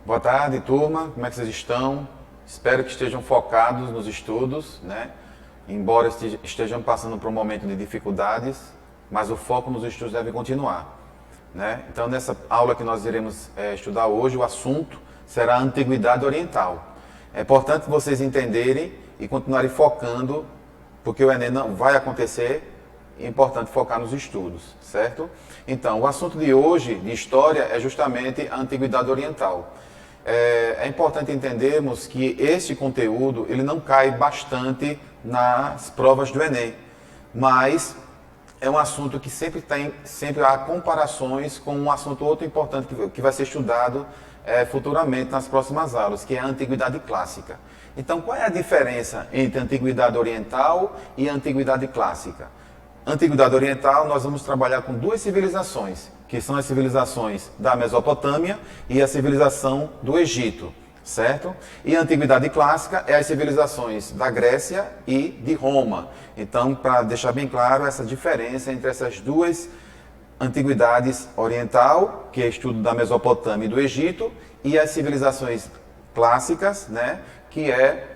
Boa tarde, turma. Como é que vocês estão? Espero que estejam focados nos estudos, né? Embora estejam passando por um momento de dificuldades, mas o foco nos estudos deve continuar, né? Então, nessa aula que nós iremos estudar hoje, o assunto será a Antiguidade Oriental. É importante vocês entenderem e continuarem focando, porque o Enem não vai acontecer. É importante focar nos estudos, certo? Então, o assunto de hoje, de história, é justamente a Antiguidade Oriental. É importante entendermos que este conteúdo, ele não cai bastante nas provas do Enem, mas é um assunto que sempre há comparações com um assunto outro importante que vai ser estudado futuramente nas próximas aulas, que é a Antiguidade Clássica. Então, qual é a diferença entre a Antiguidade Oriental e a Antiguidade Clássica? Antiguidade Oriental, nós vamos trabalhar com duas civilizações, que são as civilizações da Mesopotâmia e a civilização do Egito, certo? E a Antiguidade Clássica é as civilizações da Grécia e de Roma. Então, para deixar bem claro essa diferença entre essas duas antiguidades, oriental, que é estudo da Mesopotâmia e do Egito, e as civilizações clássicas, né, que é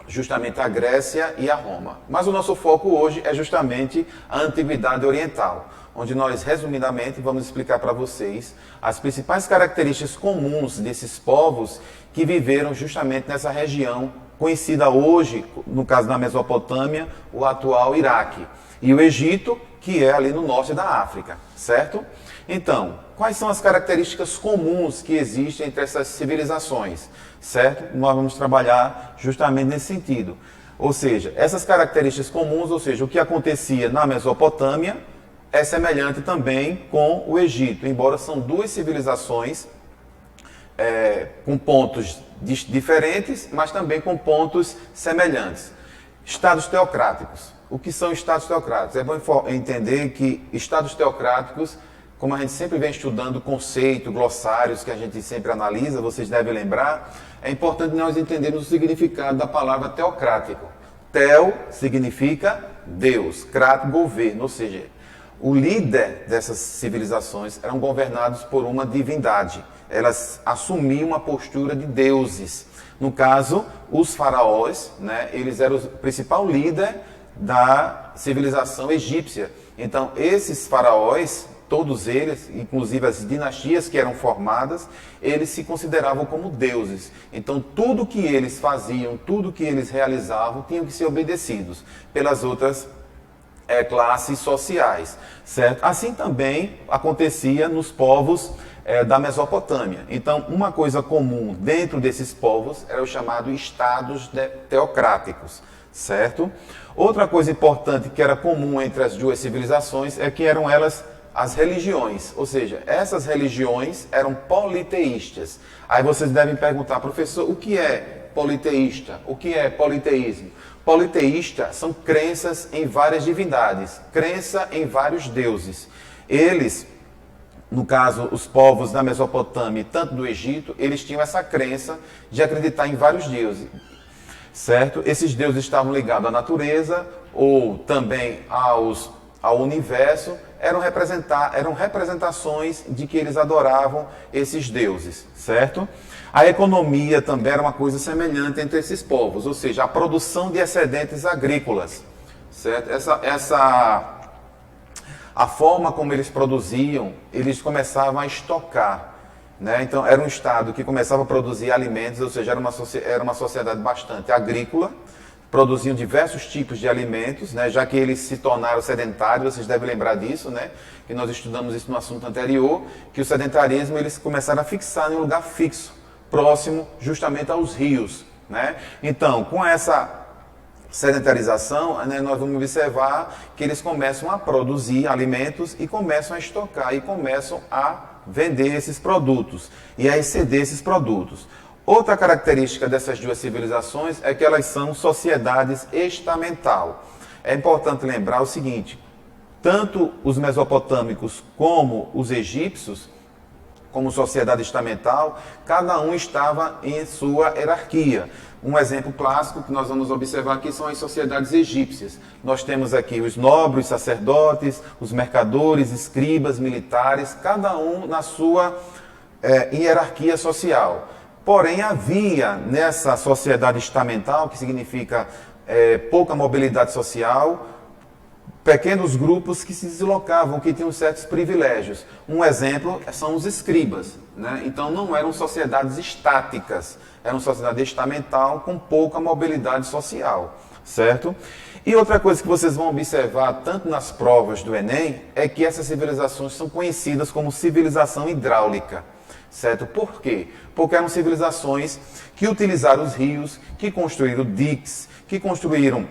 justamente a Grécia e a Roma. Mas o nosso foco hoje é justamente a Antiguidade Oriental, onde nós, resumidamente, vamos explicar para vocês as principais características comuns desses povos que viveram justamente nessa região conhecida hoje, no caso da Mesopotâmia, o atual Iraque, e o Egito, que é ali no norte da África, certo? Então, quais são as características comuns que existem entre essas civilizações, certo? Nós vamos trabalhar justamente nesse sentido. Ou seja, essas características comuns, ou seja, o que acontecia na Mesopotâmia é semelhante também com o Egito, embora são duas civilizações com pontos diferentes, mas também com pontos semelhantes. Estados teocráticos. O que são estados teocráticos? É bom entender que estados teocráticos, como a gente sempre vem estudando conceito, glossários que a gente sempre analisa, vocês devem lembrar, é importante nós entendermos o significado da palavra teocrático. Teo significa Deus, crato, governo, ou seja, o líder dessas civilizações eram governados por uma divindade. Elas assumiam uma postura de deuses. No caso, os faraós, né, eles eram o principal líder da civilização egípcia. Então, esses faraós, todos eles, inclusive as dinastias que eram formadas, eles se consideravam como deuses. Então, tudo que eles faziam, tudo que eles realizavam, tinham que ser obedecidos pelas outras classes sociais, certo? Assim também acontecia nos povos da Mesopotâmia. Então, uma coisa comum dentro desses povos era o chamado estados teocráticos, certo? Outra coisa importante que era comum entre as duas civilizações é que eram elas as religiões, ou seja, essas religiões eram politeístas. Aí vocês devem perguntar, professor, o que é politeísta? O que é politeísmo? Politeísta são crenças em várias divindades, crença em vários deuses. Eles, no caso, os povos da Mesopotâmia e tanto do Egito, eles tinham essa crença de acreditar em vários deuses, certo? Esses deuses estavam ligados à natureza ou também ao universo, eram representações de que eles adoravam esses deuses, certo? A economia também era uma coisa semelhante entre esses povos, ou seja, a produção de excedentes agrícolas, certo? A forma como eles produziam, eles começavam a estocar, né? Então, era um estado que começava a produzir alimentos, ou seja, era uma sociedade bastante agrícola, produziam diversos tipos de alimentos, né? Já que eles se tornaram sedentários, vocês devem lembrar disso, né? Que nós estudamos isso no assunto anterior, que o sedentarismo eles começaram a fixar em um lugar fixo, próximo justamente aos rios, né? Então, com essa sedentarização, né, nós vamos observar que eles começam a produzir alimentos e começam a estocar e começam a vender esses produtos e a exceder esses produtos. Outra característica dessas duas civilizações é que elas são sociedades estamental. É importante lembrar o seguinte, tanto os mesopotâmicos como os egípcios, como sociedade estamental, cada um estava em sua hierarquia. Um exemplo clássico que nós vamos observar aqui são as sociedades egípcias. Nós temos aqui os nobres, os sacerdotes, os mercadores, escribas, militares, cada um na sua hierarquia social. Porém, havia nessa sociedade estamental, que significa pouca mobilidade social, pequenos grupos que se deslocavam, que tinham certos privilégios. Um exemplo são os escribas, né? Então não eram sociedades estáticas, eram sociedade estamental com pouca mobilidade social, certo? E outra coisa que vocês vão observar tanto nas provas do Enem é que essas civilizações são conhecidas como civilização hidráulica, certo? Por quê? Porque eram civilizações que utilizaram os rios, que construíram diques, que construíram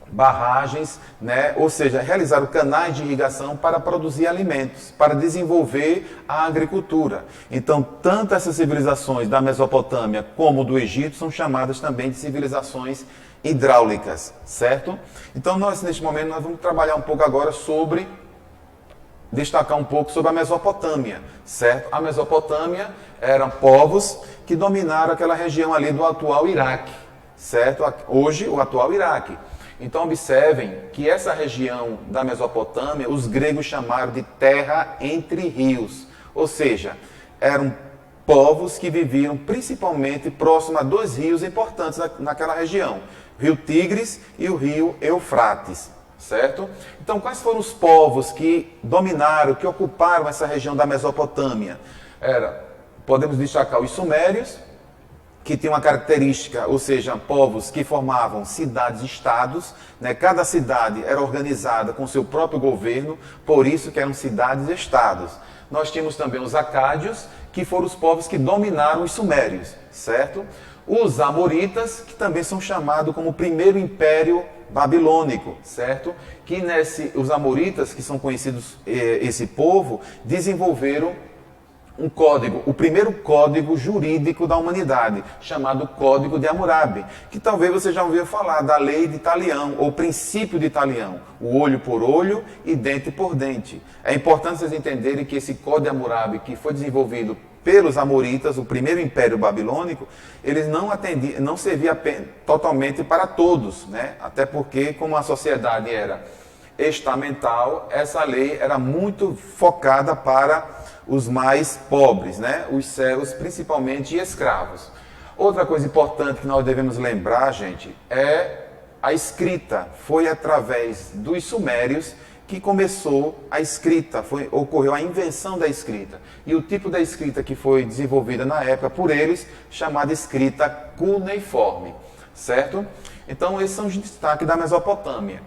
barragens, né? Ou seja, realizaram canais de irrigação para produzir alimentos, para desenvolver a agricultura. Então, tanto essas civilizações da Mesopotâmia como do Egito são chamadas também de civilizações hidráulicas, certo? Então, neste momento, nós vamos trabalhar um pouco agora destacar um pouco sobre a Mesopotâmia, certo? A Mesopotâmia eram povos que dominaram aquela região ali do atual Iraque, certo? Hoje, o atual Iraque. Então, observem que essa região da Mesopotâmia, os gregos chamaram de terra entre rios. Ou seja, eram povos que viviam principalmente próximo a dois rios importantes naquela região. O rio Tigres e o rio Eufrates, certo? Então, quais foram os povos que dominaram, que ocuparam essa região da Mesopotâmia? Podemos destacar os sumérios, que tem uma característica, ou seja, povos que formavam cidades-estados, né? Cada cidade era organizada com seu próprio governo, por isso que eram cidades-estados. Nós tínhamos também os acádios, que foram os povos que dominaram os sumérios, certo? Os amoritas, que também são chamados como o primeiro império babilônico, certo? Que os amoritas, que são conhecidos, esse povo, desenvolveram um código, o primeiro código jurídico da humanidade, chamado Código de Hammurabi, que talvez você já ouviu falar da lei de Talião, ou princípio de Talião, o olho por olho e dente por dente. É importante vocês entenderem que esse Código de Hammurabi, que foi desenvolvido pelos amoritas, o primeiro império babilônico, eles não servia totalmente para todos, né? Até porque, como a sociedade era estamental, essa lei era muito focada para os mais pobres, né? Os servos, principalmente, e escravos. Outra coisa importante que nós devemos lembrar, gente, é a escrita. Foi através dos sumérios que começou a escrita, ocorreu a invenção da escrita. E o tipo da escrita que foi desenvolvida na época por eles, chamada escrita cuneiforme, certo? Então, esses são os destaques da Mesopotâmia.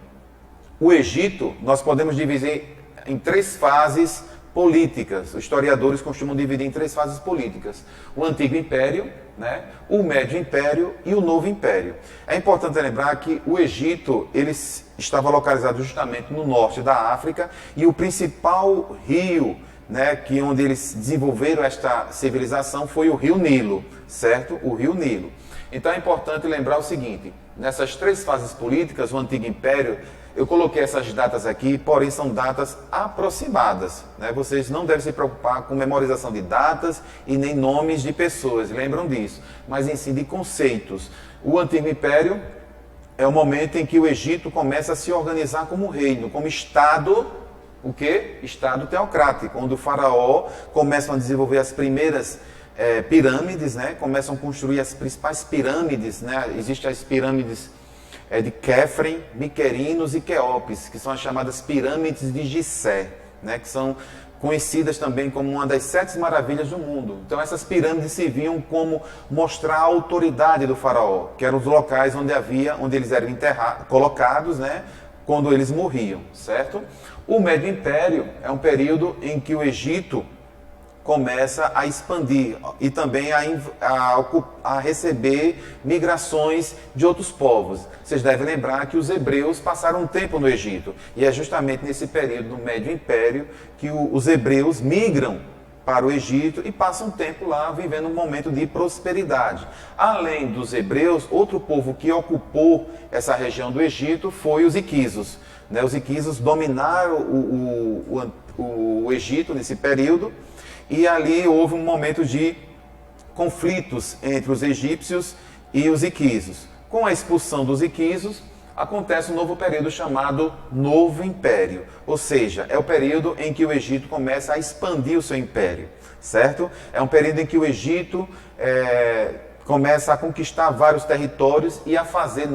O Egito, nós podemos dividir em três fases políticas. Os historiadores costumam dividir em três fases políticas. O Antigo Império, né? O Médio Império e o Novo Império. É importante lembrar que o Egito ele estava localizado justamente no norte da África e o principal rio, né, onde eles desenvolveram esta civilização foi o Rio Nilo, certo? O Rio Nilo. Então é importante lembrar o seguinte, nessas três fases políticas, o Antigo Império, eu coloquei essas datas aqui, porém são datas aproximadas, né? Vocês não devem se preocupar com memorização de datas e nem nomes de pessoas, lembram disso, mas em si de conceitos. O Antigo Império é o momento em que o Egito começa a se organizar como reino, como Estado, o quê? Estado teocrático, onde o faraó começa a desenvolver as primeiras pirâmides, né? Começam a construir as principais pirâmides, né? Existem as pirâmides de Quefren, Miquerinos e Queopes, que são as chamadas pirâmides de Gizé, né, que são conhecidas também como uma das 7 maravilhas do mundo. Então essas pirâmides serviam como mostrar a autoridade do faraó, que eram os locais onde eles eram colocados, né, quando eles morriam, certo? O Médio Império é um período em que o Egito começa a expandir e também a receber migrações de outros povos. Vocês devem lembrar que os hebreus passaram um tempo no Egito e é justamente nesse período do Médio Império que os hebreus migram para o Egito e passam um tempo lá vivendo um momento de prosperidade. Além dos hebreus, outro povo que ocupou essa região do Egito foi os iquisos, né? Os iquisos dominaram o Egito nesse período. E ali houve um momento de conflitos entre os egípcios e os iquisos. Com a expulsão dos iquisos, acontece um novo período chamado Novo Império. Ou seja, é o período em que o Egito começa a expandir o seu império, certo? É um período em que o Egito começa a conquistar vários territórios e a fazer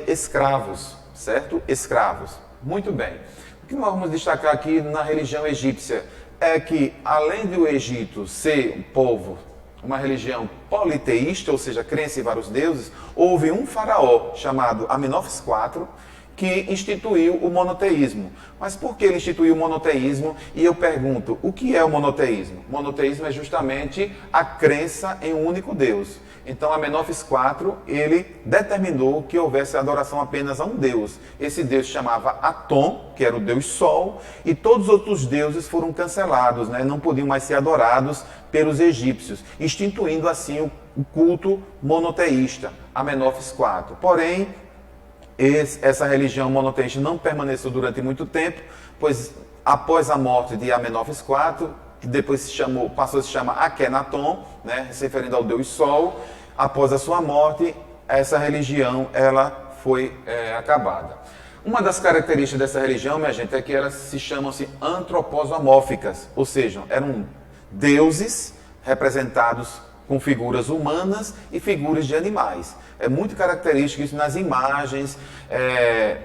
escravos, certo? Escravos. Muito bem. O que nós vamos destacar aqui na religião egípcia é que, além do Egito ser um povo, uma religião politeísta, ou seja, crença em vários deuses, houve um faraó chamado Amenófis IV, que instituiu o monoteísmo. Mas por que ele instituiu o monoteísmo? E eu pergunto, o que é o monoteísmo? O monoteísmo é justamente a crença em um único Deus. Então, Amenófis IV, ele determinou que houvesse adoração apenas a um Deus. Esse Deus se chamava Atom, que era o Deus Sol, e todos os outros deuses foram cancelados, né? Não podiam mais ser adorados pelos egípcios, instituindo assim o culto monoteísta, Amenófis IV. Porém, essa religião monoteísta não permaneceu durante muito tempo, pois após a morte de Amenófis IV, que depois passou a se chamar Akhenaton, né, se referindo ao Deus Sol, após a sua morte, essa religião ela foi acabada. Uma das características dessa religião, minha gente, é que elas se chamam-se antroposomórficas, ou seja, eram deuses representados com figuras humanas e figuras de animais. É muito característico isso nas imagens,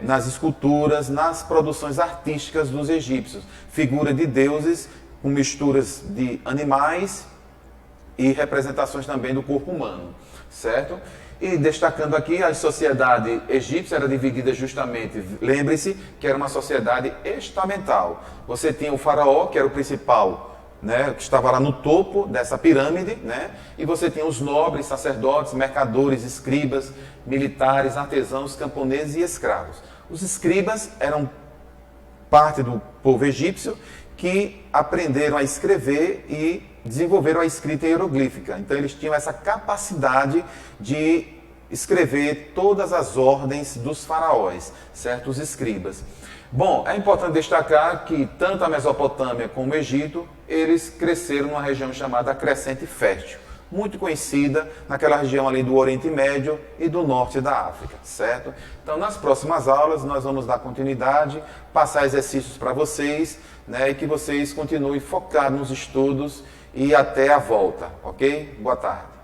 nas esculturas, nas produções artísticas dos egípcios. Figura de deuses com misturas de animais e representações também do corpo humano, certo? E destacando aqui, a sociedade egípcia era dividida justamente, lembre-se que era uma sociedade estamental. Você tinha o faraó, que era o principal, né, que estava lá no topo dessa pirâmide, né, e você tinha os nobres, sacerdotes, mercadores, escribas, militares, artesãos, camponeses e escravos. Os escribas eram parte do povo egípcio que aprenderam a escrever e desenvolveram a escrita hieroglífica. Então eles tinham essa capacidade de escrever todas as ordens dos faraós, certo? Os escribas. Bom, é importante destacar que tanto a Mesopotâmia como o Egito, eles cresceram numa região chamada Crescente Fértil, muito conhecida naquela região ali do Oriente Médio e do Norte da África, certo? Então, nas próximas aulas, nós vamos dar continuidade, passar exercícios para vocês, né, e que vocês continuem focados nos estudos e até a volta, ok? Boa tarde.